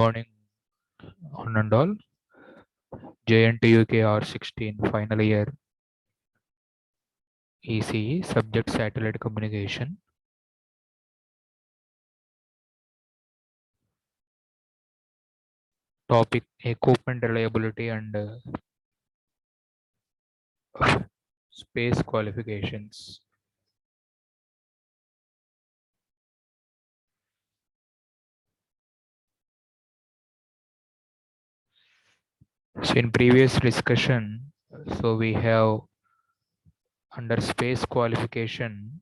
Morning, on and all. JNTUK R16 final year ECE subject satellite communication. Topic equipment reliability and space qualifications. So in previous discussion, so we have under space qualification,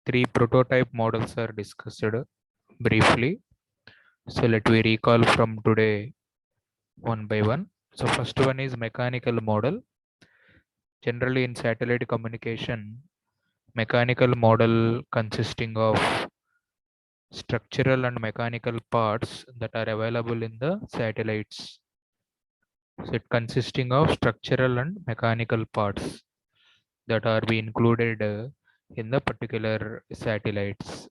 3 prototype models are discussed briefly. So let me recall from today one by one. So first one is mechanical model. Generally in satellite communication, mechanical model consisting of structural and mechanical parts that are available in the satellites. So it consisting of structural and mechanical parts that are be included in the particular satellites.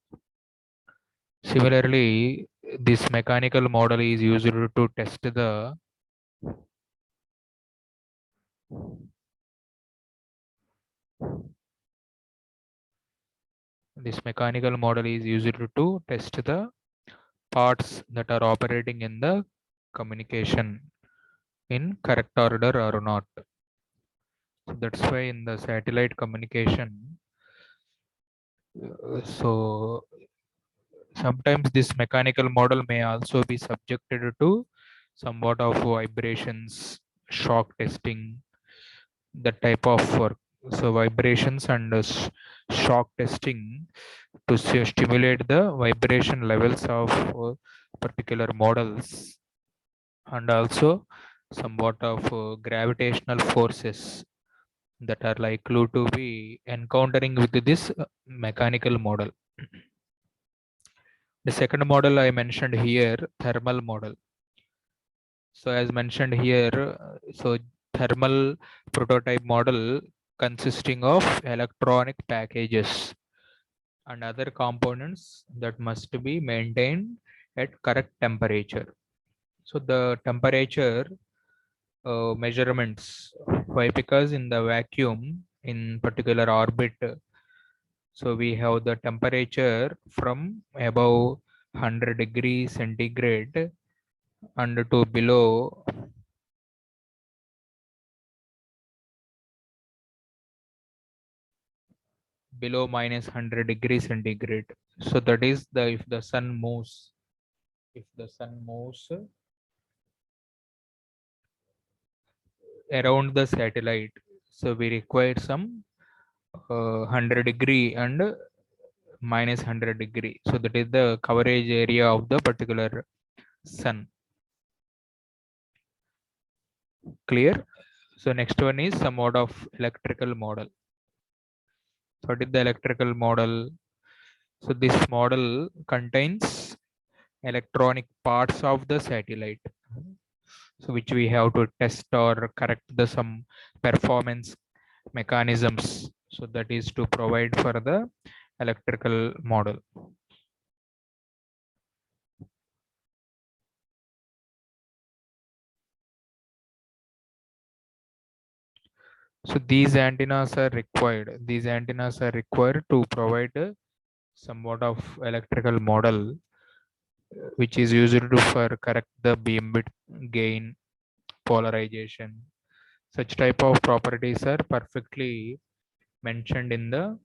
Similarly, this mechanical model is used to test the this mechanical model is used to test the parts that are operating in the communication in correct order or not. So that's why in the satellite communication, so sometimes this mechanical model may also be subjected to somewhat of vibrations, shock testing, that type of work. So vibrations and shock testing to stimulate the vibration levels of particular models, and also somewhat of gravitational forces that are likely to be encountering with this mechanical model. The second model I mentioned here, thermal model. So as mentioned here, so thermal prototype model consisting of electronic packages and other components that must be maintained at correct temperature. So the temperature measurements, why? Because in the vacuum in particular orbit, so we have the temperature from above 100 degrees centigrade and to below minus 100 degrees centigrade. So that is the if the sun moves, around the satellite, so we require some 100 degree and minus 100 degree. So that is the coverage area of the particular sun. Clear? So next one is some mode of electrical model. So what is the electrical model? So this model contains electronic parts of the satellite, so which we have to test or correct the some performance mechanisms. So that is to provide for the electrical model. So these antennas are required. These antennas are required to provide somewhat of electrical model, which is used to for correct the beam width, gain, polarization. Such type of properties are perfectly mentioned in the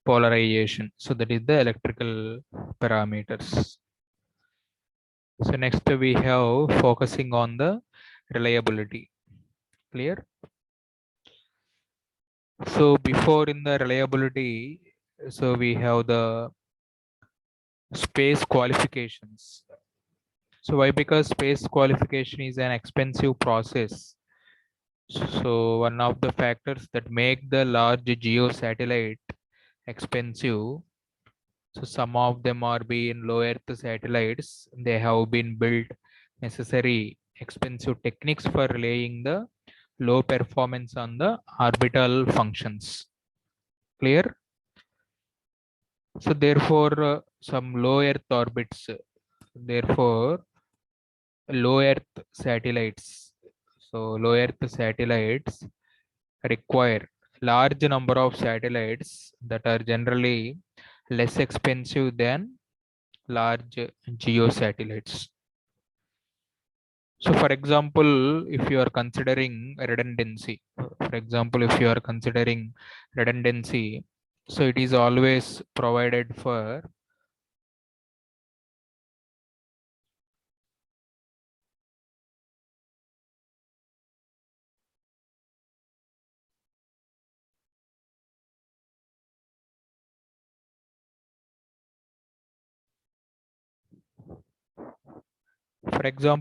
polarization. So that is the electrical parameters. So next we have focusing on the reliability. Clear? So before in the reliability, so we have the space qualifications. So why? Because space qualification is an expensive process. So one of the factors that make the large geo satellite expensive. So some of them are being low Earth satellites. They have been built necessary expensive techniques for relaying the low performance on the orbital functions. Clear? So therefore, some low Earth orbits, therefore low Earth satellites. So low Earth satellites require large number of satellites that are generally less expensive than large geo satellites. So for example, if you are considering redundancy, so it is always provided for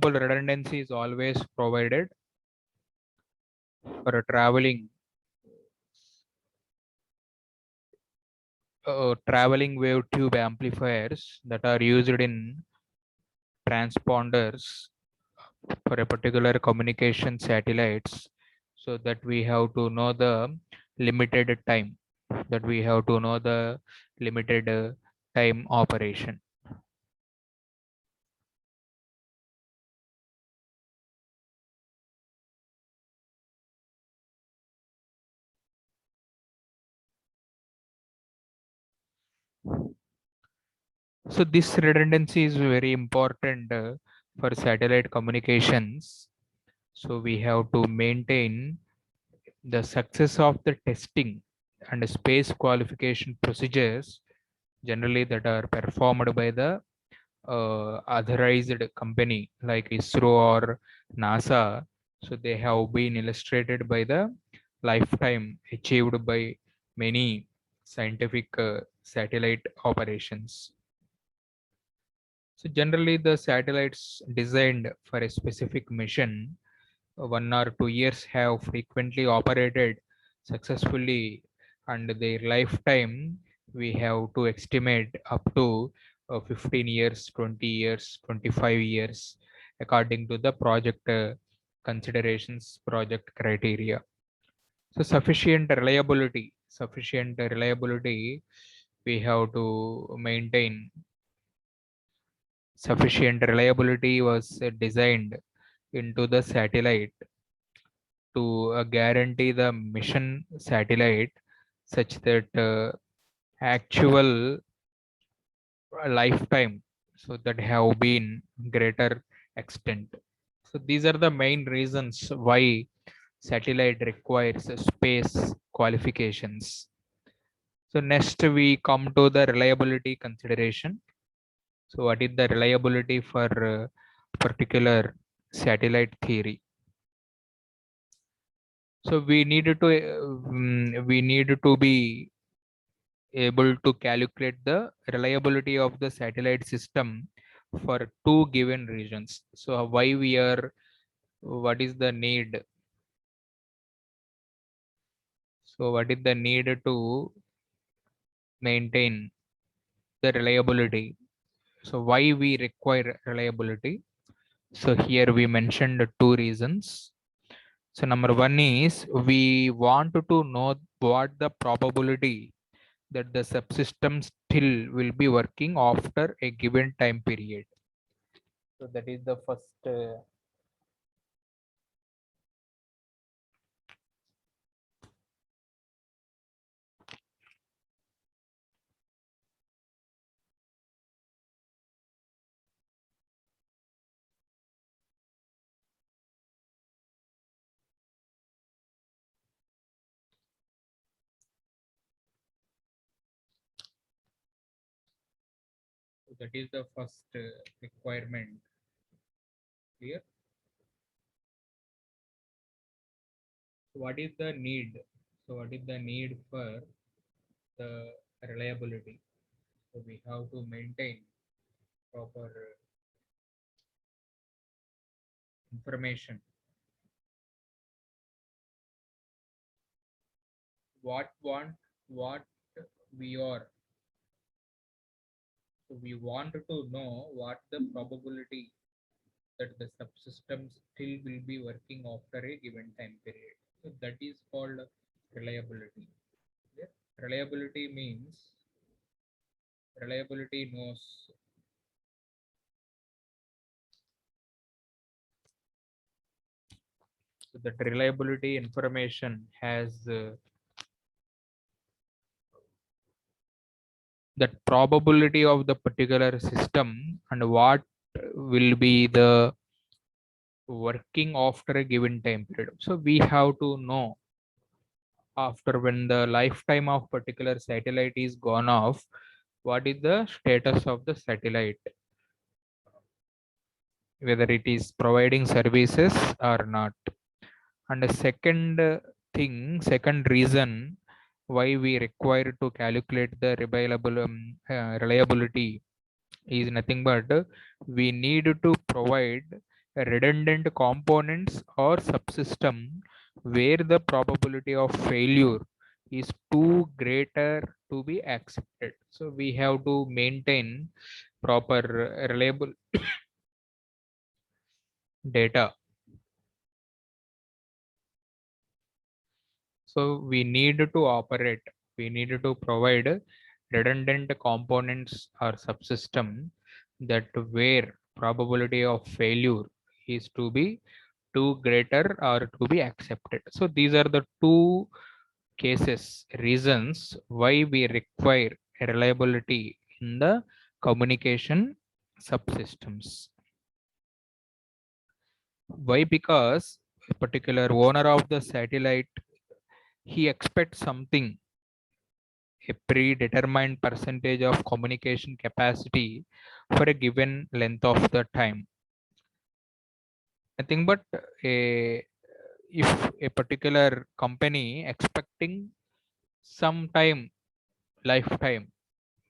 redundancy is always provided for traveling wave tube amplifiers that are used in transponders for a particular communication satellites, so that we have to know the limited time, limited time operation. So this redundancy is very important for satellite communications. So we have to maintain the success of the testing and space qualification procedures generally that are performed by the authorized company like ISRO or NASA. So they have been illustrated by the lifetime achieved by many scientific satellite operations. So generally the satellites designed for a specific mission, 1 or 2 years, have frequently operated successfully, and their lifetime we have to estimate up to 15 years, 20 years, 25 years, according to the project considerations, project criteria. So sufficient reliability, we have to maintain. Sufficient reliability was designed into the satellite to guarantee the mission satellite such that actual lifetime so that have been greater extent. So these are the main reasons why satellite requires space qualifications. So next we come to the reliability consideration. So what is the reliability for particular satellite theory? So we need to be able to calculate the reliability of the satellite system for two given regions. So why we are, what is the need? So what is the need to maintain the reliability? So why we require reliability? So here we mentioned two reasons. So number one is we want to know what the probability that the subsystem still will be working after a given time period. So that is the first so that is the first requirement. Clear? So what is the need? So what is the need for the reliability? So we have to maintain proper information. What we are. So we want to know what the probability that the subsystem still will be working after a given time period. So that is called reliability. Yeah. Reliability means reliability knows that reliability information has that probability of the particular system and what will be the working after a given time period. So we have to know after when the lifetime of particular satellite is gone off, what is the status of the satellite, whether it is providing services or not. And the second second reason why we require to calculate the reliability is nothing but we need to provide redundant components or subsystem where the probability of failure is too greater to be accepted. So we have to maintain proper reliable data. So we need to operate, we need to provide redundant components or subsystem that where probability of failure is to be too greater or to be accepted. So these are the two cases, reasons why we require reliability in the communication subsystems. Why? Because a particular owner of the satellite, he expects something, a predetermined percentage of communication capacity for a given length of the time. Nothing but a, if a particular company expecting some time, lifetime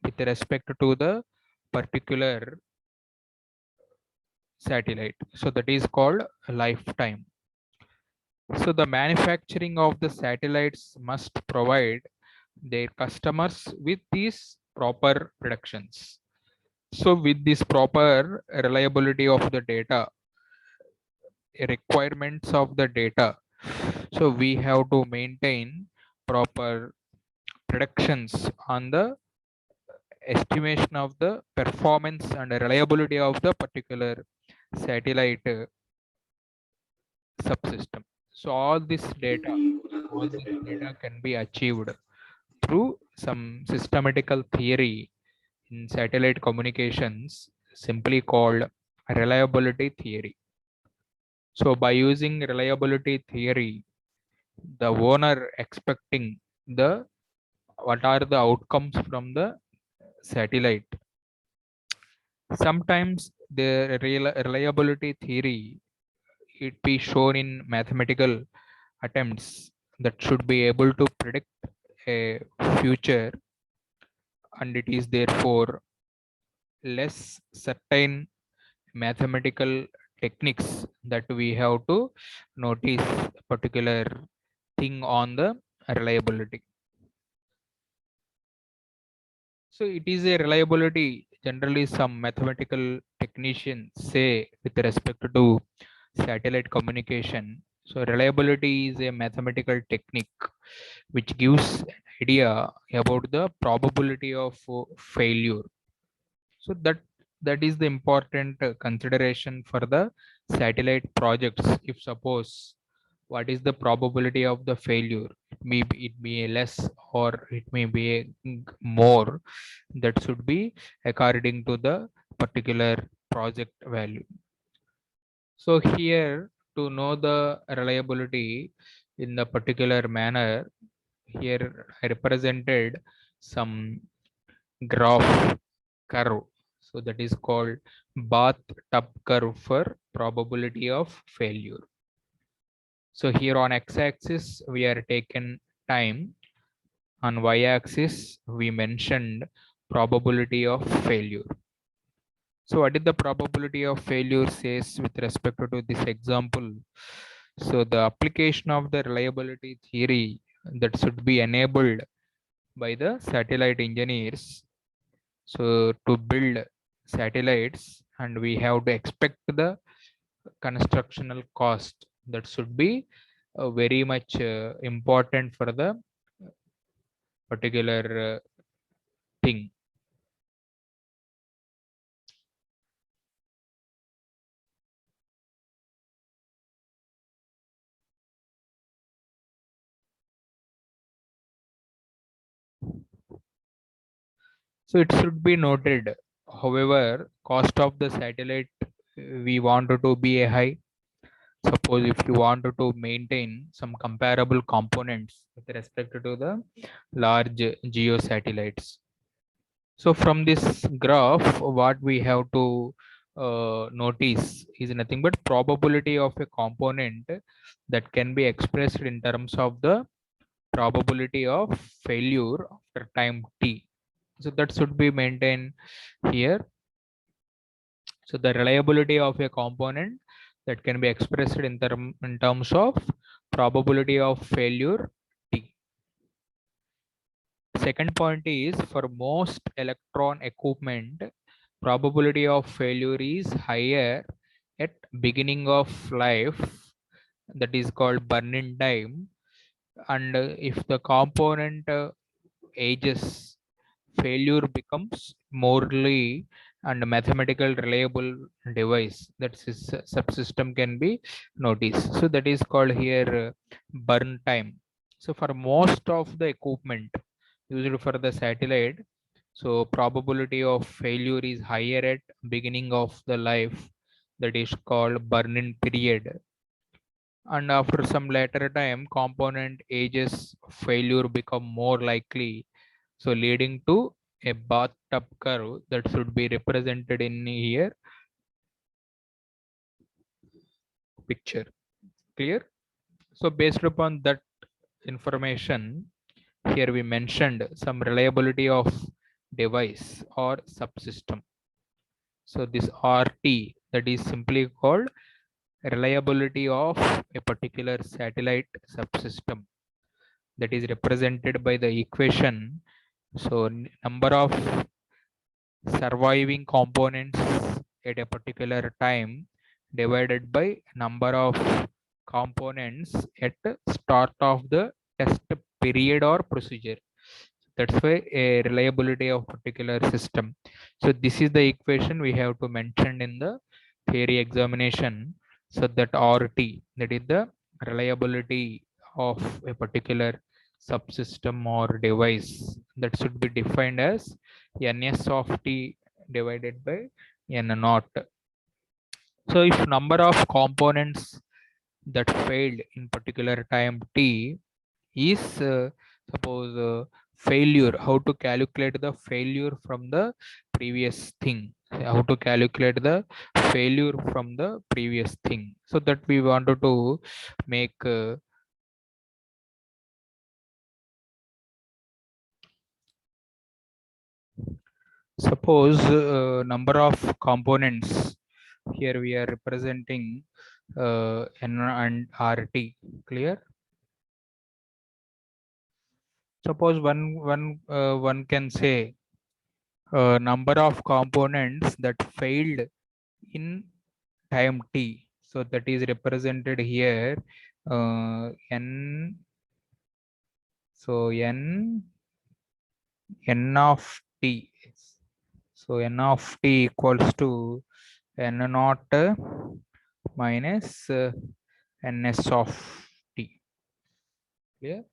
with respect to the particular satellite, so that is called lifetime. So the manufacturing of the satellites must provide their customers with these proper predictions. So with this proper reliability of the data, requirements of the data, so we have to maintain proper predictions on the estimation of the performance and reliability of the particular satellite subsystem. So all this data can be achieved through some systematical theory in satellite communications, simply called reliability theory. So by using reliability theory, the owner expecting the what are the outcomes from the satellite. Sometimes the reliability theory it be shown in mathematical attempts that should be able to predict a future, and it is therefore less certain mathematical techniques that we have to notice a particular thing on the reliability. So it is a reliability. Generally, some mathematical technicians say with respect to satellite communication. So reliability is a mathematical technique which gives an idea about the probability of failure. So that is the important consideration for the satellite projects. If suppose what is the probability of the failure, it may less or it may be more, that should be according to the particular project value. So here, to know the reliability in the particular manner, here I represented some graph curve. So that is called bathtub curve for probability of failure. So here on x-axis, we are taken time. On y-axis, we mentioned probability of failure. So what is the probability of failure says with respect to this example? So the application of the reliability theory that should be enabled by the satellite engineers. So to build satellites, and we have to expect the constructional cost that should be very much important for the particular thing. So it should be noted. However, cost of the satellite we wanted to be a high. Suppose if you wanted to maintain some comparable components with respect to the large geo satellites. So from this graph, what we have to notice is nothing but probability of a component that can be expressed in terms of the probability of failure after time t. So that should be maintained here. So the reliability of a component that can be expressed in terms of probability of failure t. Second point is for most electron equipment, probability of failure is higher at beginning of life, that is called burn-in time, and if the component ages, failure becomes morally and mathematical reliable device that is subsystem can be noticed. So that is called here burn time. So for most of the equipment used for the satellite, so probability of failure is higher at beginning of the life, that is called burn-in period, and after some later time component ages failure become more likely, so leading to a bathtub curve that should be represented in here picture. Clear? So based upon that information, here we mentioned some reliability of device or subsystem. So this RT, that is simply called reliability of a particular satellite subsystem, that is represented by the equation. So number of surviving components at a particular time divided by number of components at the start of the test period or procedure. That's why a reliability of particular system. So this is the equation we have to mention in the theory examination. So that RT, that is the reliability of a particular subsystem or device, that should be defined as ns of t divided by n naught. So if number of components that failed in particular time t is suppose failure, how to calculate the failure from the previous thing, how to calculate the failure from the previous thing, so that we wanted to make suppose number of components, here we are representing n and rt. Clear? Suppose one can say number of components that failed in time t, so that is represented here n. So n of t, so n of t equals to n naught minus ns of t. Clear?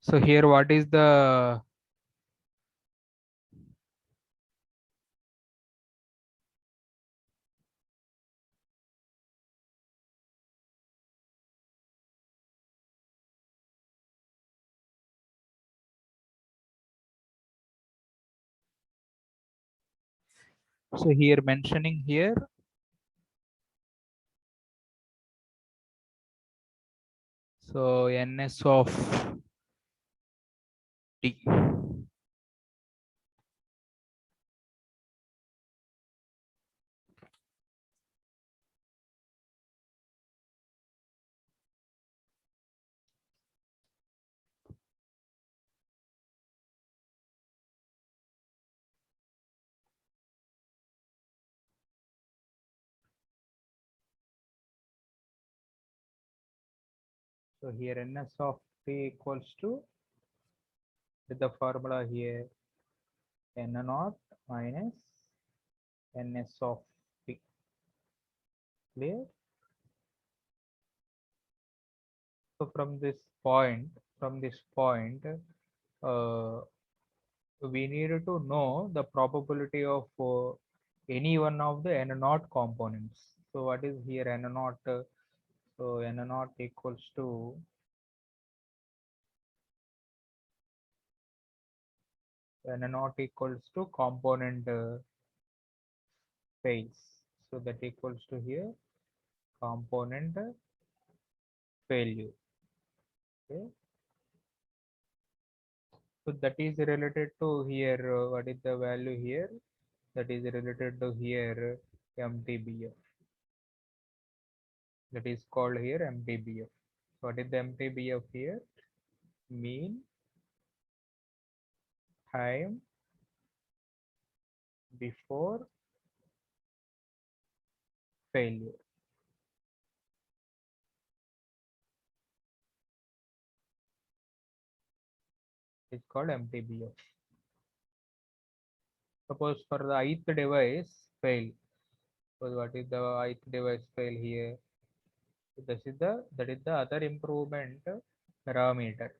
So here what is the so here mentioning here, so ns of t. So here ns of t equals to, with the formula here, n naught minus ns of t. Clear? So from this point, uh, we need to know the probability of any one of the n naught components. So what is here n naught? So n naught equals to component fails. So that equals to here component failure. Okay. So that is related to here. What is the value here? That is related to here MTBF. That is called here MTBF. What is the MTBF here? Mean time before failure. It's called MTBF. Suppose for the ith device fail. So what is the ith device fail here? So that is the other improvement parameter.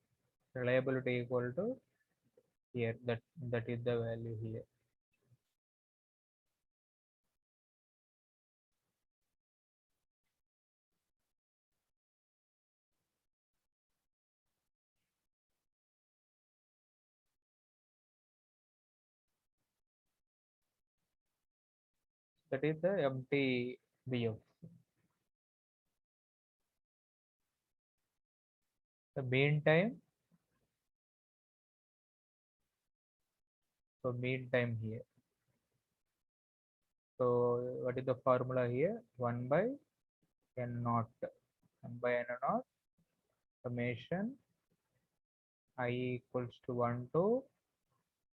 Reliability equal to here. That is the value here. That is the MTBF. The mean time. So mean time here. So what is the formula here? 1 by n naught. 1 by n naught summation I equals to 1 to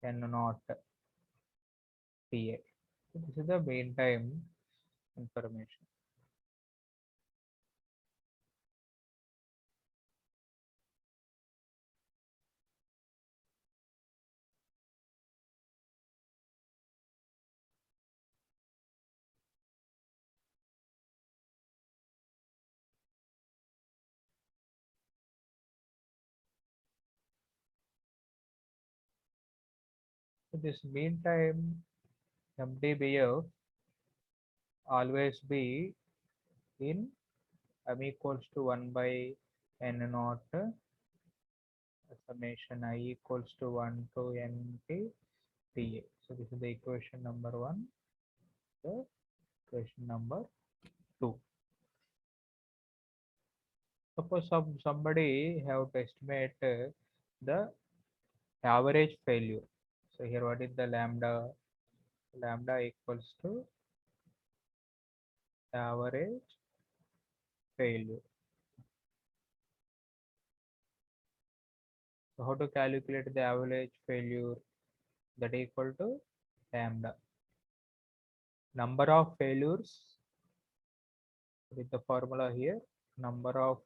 n naught Ta. So this is the mean time information. So this mean time MTBF always be in m equals to 1 by n naught summation I equals to 1 to np Ta. So this is the equation number 1. The equation number 2. Suppose somebody have to estimate the average failure. So here what is the lambda? Lambda equals to average failure. So how to calculate the average failure? That equal to lambda. Number of failures with the formula here. Number of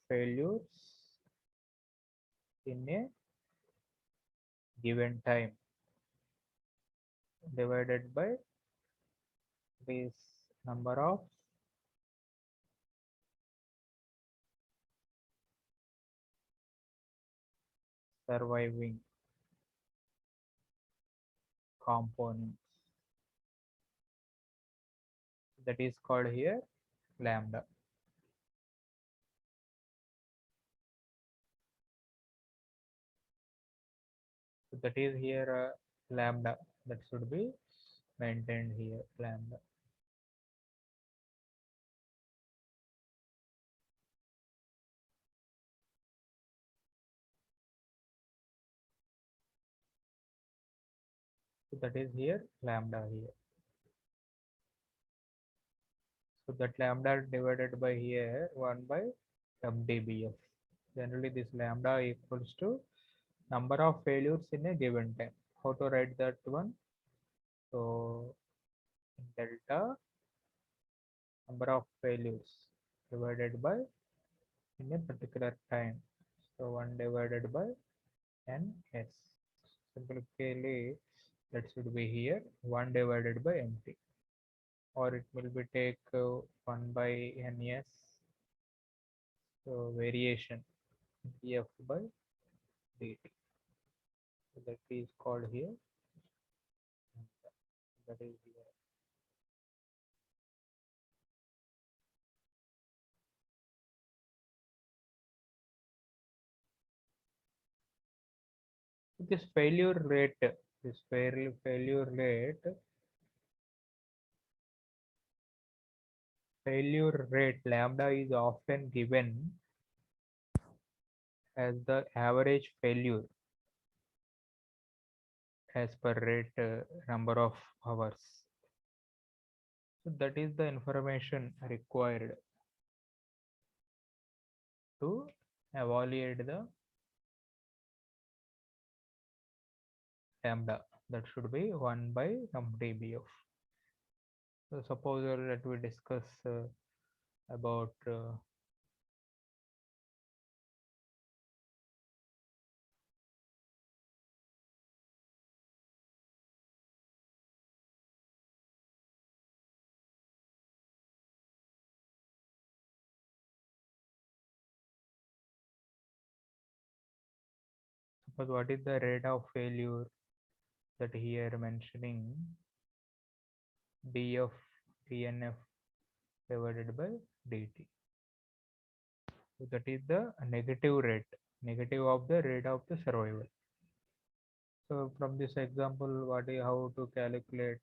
failures in a given time divided by this number of surviving components. That is called here lambda. So that is here lambda. That should be maintained here lambda. So that is here lambda here. So that lambda divided by here 1 by MTBF. Generally this lambda equals to number of failures in a given time. How to write that one? So delta number of failures divided by in a particular time. So 1 divided by ns. Simply that should be here 1 divided by mt. or it will be take 1 by ns, so variation df by dt. So that is called here, that is here. This failure rate, failure rate lambda is often given as the average failure as per rate number of hours. So that is the information required to evaluate the lambda. That should be 1 by mdbf. So suppose that we discuss about suppose what is the rate of failure that here mentioning df dnf divided by dt. So that is the negative of the rate of the survival. So from this example, what is how to calculate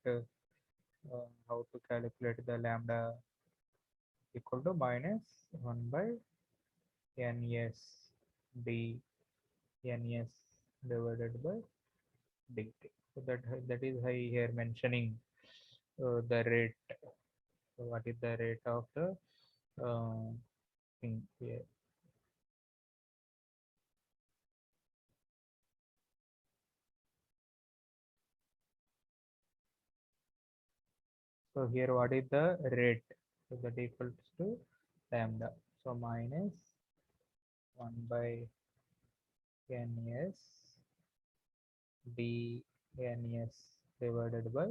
the lambda equal to minus 1 by ns d ns divided by dt. So that is how here mentioning the rate. So what is the rate of the thing here? So here what is the rate? So that equals to lambda. So minus 1 by ns d ns divided by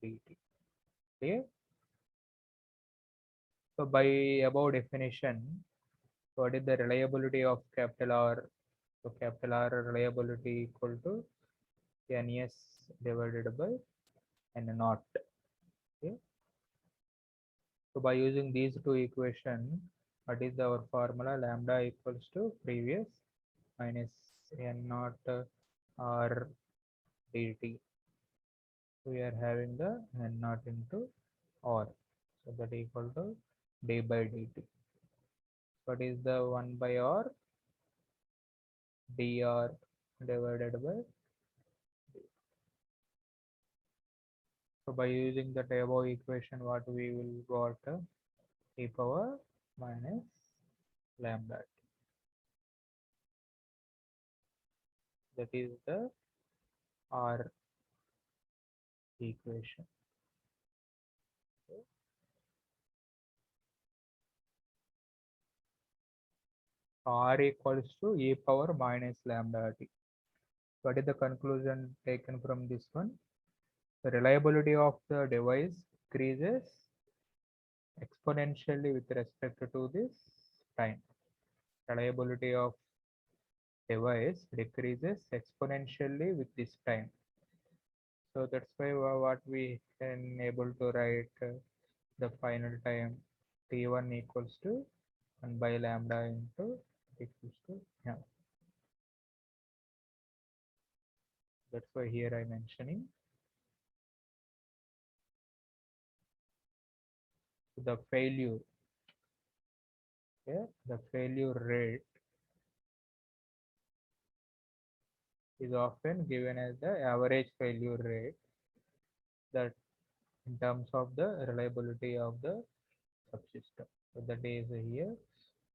dt. Clear? So by above definition, what is the reliability of capital R? So capital R reliability equal to ns divided by n naught. Okay. So by using these two equations, what is our formula? Lambda equals to previous minus n naught r dt. We are having the n naught into r. So that equal to d by dt. What is the 1 by r? dr divided by. So by using the above equation, what we will got e power minus lambda. That is the r equation. R equals to e power minus lambda t. What is the conclusion taken from this one? The reliability of the device increases exponentially with respect to this time. Reliability of device decreases exponentially with this time. So that's why what we can able to write the final time t1 equals to 1 by lambda into equals to yeah. That's why here I'm mentioning the failure. Yeah, the failure rate is often given as the average failure rate, that in terms of the reliability of the subsystem. So that is here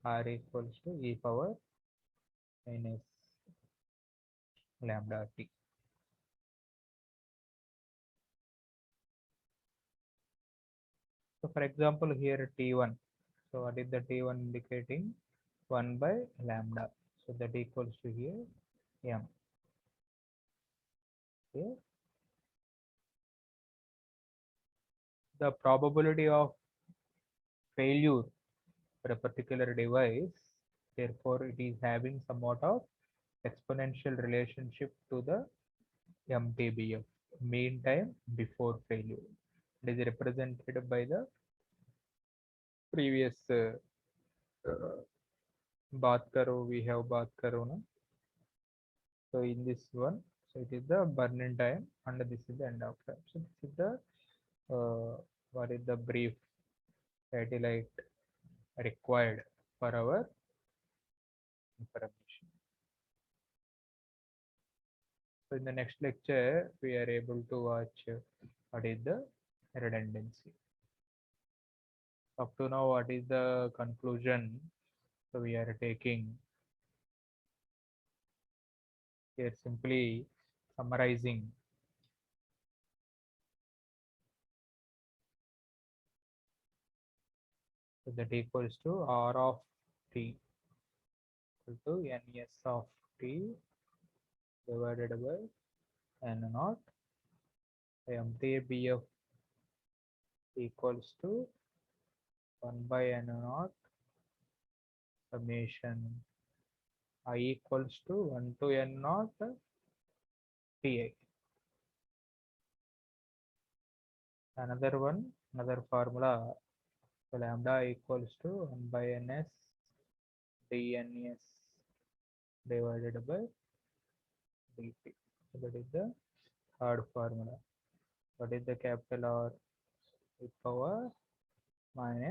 r equals to e power minus lambda t. So for example here t1. So what is the t1 indicating? 1 by lambda. So that equals to here m. Okay. the probability of failure for a particular device. Therefore, it is having somewhat of exponential relationship to the MTBF, mean time before failure. It is represented by the previous baat karo, we have baat karo na. So in this one, so it is the burn-in time and this is the end of time. So this is the what is the brief satellite required for our information. So in the next lecture, we are able to watch what is the redundancy. Up to now, what is the conclusion? So we are taking here simply summarizing. So that equals to R of t equal to NS of t divided by N naught MTBF equals to 1 by N naught summation I equals to 1 to N naught Ti. Another one, another formula, so lambda equals to 1 by Ns dNs divided by dt. So that is the third formula. What is the capital R? E power minus